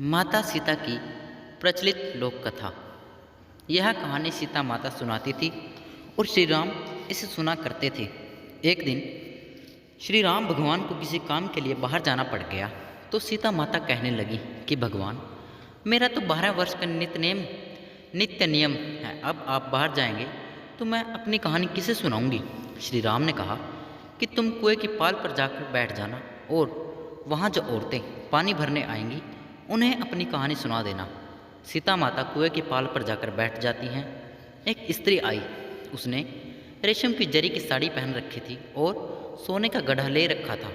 माता सीता की प्रचलित लोक कथा। यह कहानी सीता माता सुनाती थी और श्री राम इसे सुना करते थे। एक दिन श्री राम भगवान को किसी काम के लिए बाहर जाना पड़ गया तो सीता माता कहने लगी कि भगवान, मेरा तो 12 वर्ष का नित्य नियम है। अब आप बाहर जाएंगे तो मैं अपनी कहानी किसे सुनाऊंगी। श्री राम ने कहा कि तुम कुएं की पाल पर जाकर बैठ जाना और वहाँ जो औरतें पानी भरने आएंगी उन्हें अपनी कहानी सुना देना। सीता माता कुएं की पाल पर जाकर बैठ जाती हैं। एक स्त्री आई, उसने रेशम की जरी की साड़ी पहन रखी थी और सोने का गड्ढा ले रखा था।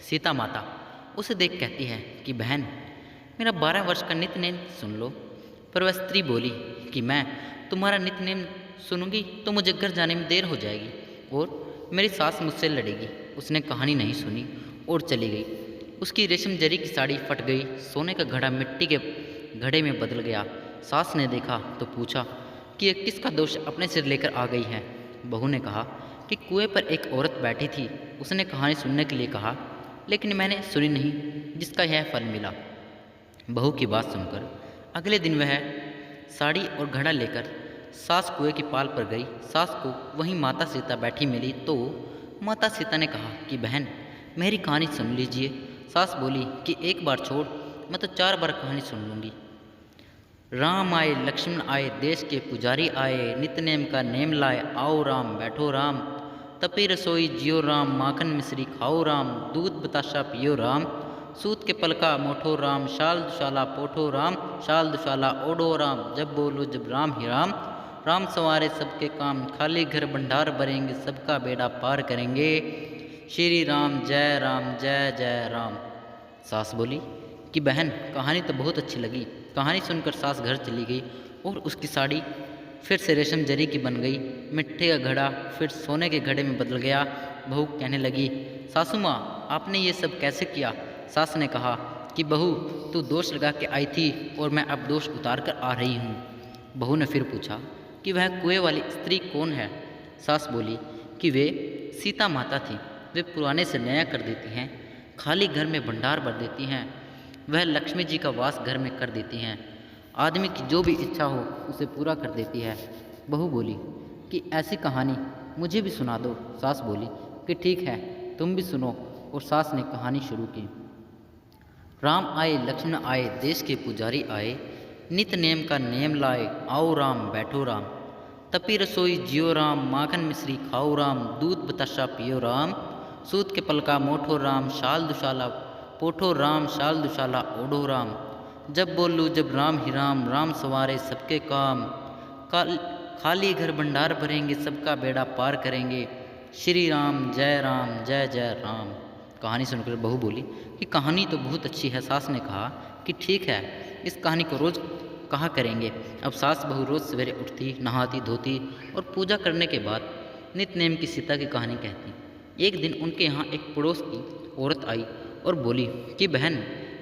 सीता माता उसे देख कहती है कि बहन, मेरा 12 वर्ष का नित्य नेम सुन लो। पर वह स्त्री बोली कि मैं तुम्हारा नित्य नेम सुनूंगी तो मुझे घर जाने में देर हो जाएगी और मेरी सास मुझसे लड़ेगी। उसने कहानी नहीं सुनी और चली गई। उसकी रेशम जरी की साड़ी फट गई, सोने का घड़ा मिट्टी के घड़े में बदल गया। सास ने देखा तो पूछा कि ये किसका दोष अपने सिर लेकर आ गई है। बहू ने कहा कि कुएं पर एक औरत बैठी थी, उसने कहानी सुनने के लिए कहा लेकिन मैंने सुनी नहीं, जिसका यह फल मिला। बहू की बात सुनकर अगले दिन वह साड़ी और घड़ा लेकर सास कुएं की पाल पर गई। सास को वहीं माता सीता बैठी मिली तो माता सीता ने कहा कि बहन, मेरी कहानी सुन लीजिए। सास बोली कि एक बार छोड़, मैं तो 4 बार कहानी सुन लूँगी। राम आए, लक्ष्मण आए, देश के पुजारी आए, नित्य नेम का नेम लाए, आओ राम बैठो राम, तपी रसोई जियो राम, माखन मिश्री खाओ राम, दूध बताशा पियो राम, सूत के पलका मोठो राम, शाल दुशाला पोठो राम, शाल दुशाला ओढ़ो राम, जब बोलो जब राम ही राम, राम संवारे सबके काम, खाली घर भंडार भरेंगे, सबका बेड़ा पार करेंगे, श्री राम जय जय राम। सास बोली कि बहन, कहानी तो बहुत अच्छी लगी। कहानी सुनकर सास घर चली गई और उसकी साड़ी फिर से रेशम जरी की बन गई। मिट्टी का घड़ा फिर सोने के घड़े में बदल गया। बहू कहने लगी, सासू माँ, आपने ये सब कैसे किया। सास ने कहा कि बहू, तू दोष लगा के आई थी और मैं अब दोष उतार कर आ रही हूँ। बहू ने फिर पूछा कि वह कुएं वाली स्त्री कौन है। सास बोली कि वे सीता माता थी। वे पुराने से नया कर देती हैं, खाली घर में भंडार भर देती हैं। वह लक्ष्मी जी का वास घर में कर देती हैं। आदमी की जो भी इच्छा हो उसे पूरा कर देती है। बहू बोली कि ऐसी कहानी मुझे भी सुना दो। सास बोली कि ठीक है, तुम भी सुनो। और सास ने कहानी शुरू की। राम आए, लक्ष्मण आए, देश के पुजारी आए, नित्य नेम का नेम लाए, आओ राम बैठो राम, तपी रसोई जियो राम, माखन मिश्री खाओ राम, दूध बताशा पियो राम, सूत के पलका मोठो राम, शाल दुशाला पोठो राम, शाल दुशाला ओढ़ो राम, जब बोलूँ जब राम ही राम, राम संवारे सबके काम, खाली घर भंडार भरेंगे, सबका बेड़ा पार करेंगे, श्री राम जय राम। कहानी सुनकर बहू बोली कि कहानी तो बहुत अच्छी है। सास ने कहा कि ठीक है, इस कहानी को रोज़ कहा करेंगे। अब सास बहू रोज़ सवेरे उठती, नहाती धोती और पूजा करने के बाद नित्य नेम की सीता की कहानी कहती। एक दिन उनके यहाँ एक पड़ोस की औरत आई और बोली कि बहन,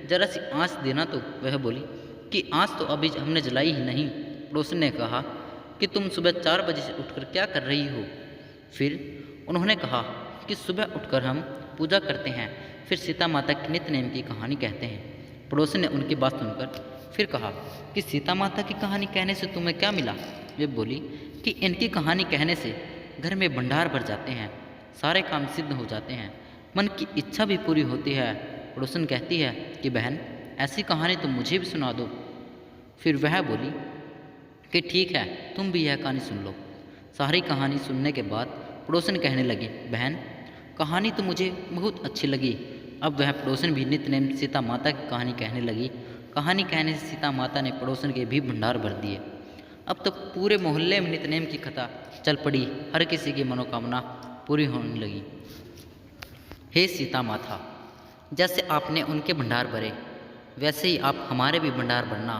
जरा सी आँच देना। तो वह बोली कि आँच तो अभी हमने जलाई ही नहीं। पड़ोसन ने कहा कि तुम सुबह 4 बजे से उठकर क्या कर रही हो। फिर उन्होंने कहा कि सुबह उठकर हम पूजा करते हैं, फिर सीता माता की नित्य नेम की कहानी कहते हैं। पड़ोसन ने उनकी बात सुनकर फिर कहा कि सीता माता की कहानी कहने से तुम्हें क्या मिला। वे बोली कि इनकी कहानी कहने से घर में भंडार भर जाते हैं, सारे काम सिद्ध हो जाते हैं, मन की इच्छा भी पूरी होती है। पड़ोसन कहती है कि बहन, ऐसी कहानी तो मुझे भी सुना दो। फिर वह बोली कि ठीक है, तुम भी यह कहानी सुन लो। सारी कहानी सुनने के बाद पड़ोसन कहने लगी, बहन, कहानी तो मुझे बहुत अच्छी लगी। अब वह पड़ोसन भी नित्य नेम सीता माता की कहानी कहने लगी। कहानी कहने से सीता माता ने पड़ोसन के भी भंडार भर दिए। अब तो पूरे मोहल्ले में नित्य नेम की कथा चल पड़ी। हर किसी की मनोकामना पूरी होने लगी। हे सीता माता, जैसे आपने उनके भंडार भरे, वैसे ही आप हमारे भी भंडार भरना,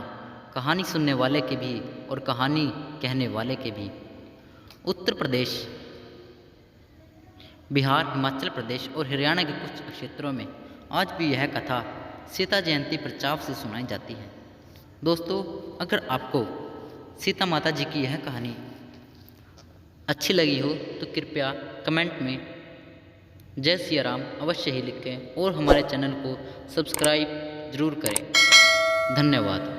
कहानी सुनने वाले के भी और कहानी कहने वाले के भी। उत्तर प्रदेश, बिहार, हिमाचल प्रदेश और हरियाणा के कुछ क्षेत्रों में आज भी यह कथा सीता जयंती पर चाव से सुनाई जाती है। दोस्तों, अगर आपको सीता माता जी की यह कहानी अच्छी लगी हो तो कृपया कमेंट में जय सिया राम अवश्य ही लिखें और हमारे चैनल को सब्सक्राइब ज़रूर करें। धन्यवाद।